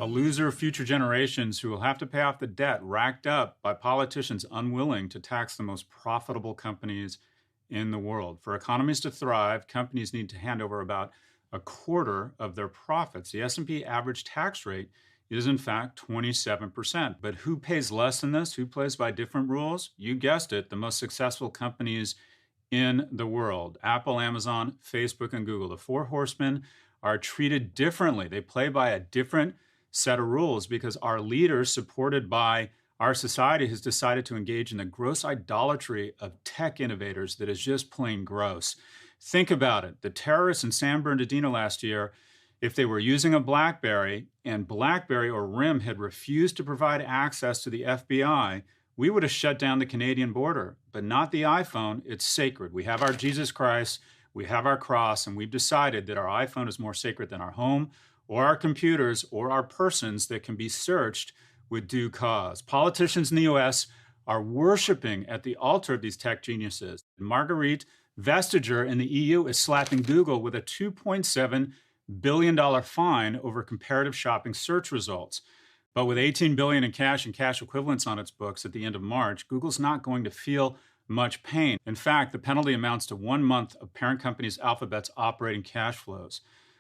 A loser of future generations who will have to pay off the debt racked up by politicians unwilling to tax the most profitable companies in the world. For economies to thrive, companies need to hand over about a quarter of their profits. The S&P average tax rate is in fact 27%. But who pays less than this? Who plays by different rules? You guessed it, the most successful companies in the world. Apple, Amazon, Facebook, and Google. The four horsemen are treated differently. They play by a different set of rules because our leaders, supported by our society, has decided to engage in the gross idolatry of tech innovators that is just plain gross. Think about it. The terrorists in San Bernardino last year, if they were using a BlackBerry and BlackBerry or RIM had refused to provide access to the FBI, we would have shut down the Canadian border, but not the iPhone. It's sacred. We have our Jesus Christ, we have our cross, and we've decided that our iPhone is more sacred than our home or our computers or our persons that can be searched with due cause. Politicians in the US are worshiping at the altar of these tech geniuses. Marguerite Vestager in the EU is slapping Google with a $2.7 billion fine over comparative shopping search results. But with $18 billion in cash and cash equivalents on its books at the end of March, Google's not going to feel much pain. In fact, the penalty amounts to 1 month of parent company's Alphabet's operating cash flows.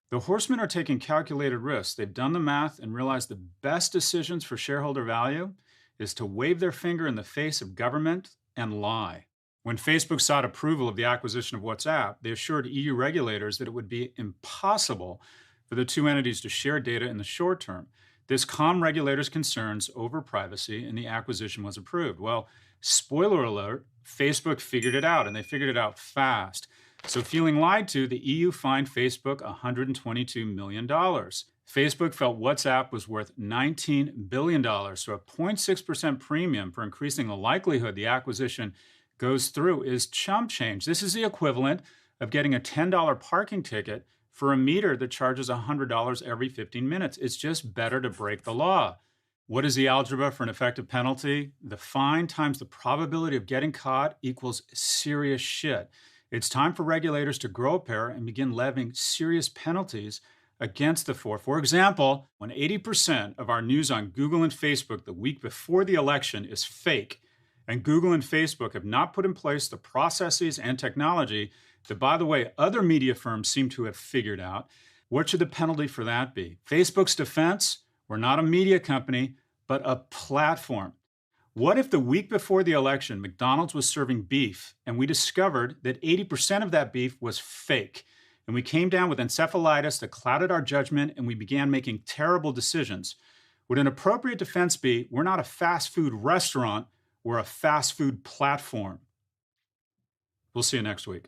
The horsemen are taking calculated risks. They've done the math and realized the best decisions for shareholder value is to wave their finger in the face of government and lie. When Facebook sought approval of the acquisition of WhatsApp, they assured EU regulators that it would be impossible for the two entities to share data in the short term. This calmed regulators' concerns over privacy, and the acquisition was approved. Well, spoiler alert, Facebook figured it out, and they figured it out fast. So feeling lied to, the EU fined Facebook $122 million. Facebook felt WhatsApp was worth $19 billion, so a 0.6% premium for increasing the likelihood the acquisition goes through is chump change. This is the equivalent of getting a $10 parking ticket for a meter that charges $100 every 15 minutes. It's just better to break the law. What is the algebra for an effective penalty? The fine times the probability of getting caught equals serious shit. It's time for regulators to grow a pair and begin levying serious penalties against the four. For example, when 80% of our news on Google and Facebook the week before the election is fake, and Google and Facebook have not put in place the processes and technology that, by the way, other media firms seem to have figured out, what should the penalty for that be? Facebook's defense: we're not a media company, but a platform. What if the week before the election, McDonald's was serving beef and we discovered that 80% of that beef was fake, and we came down with encephalitis that clouded our judgment and we began making terrible decisions? Would an appropriate defense be, we're not a fast food restaurant, we're a fast food platform? We'll see you next week.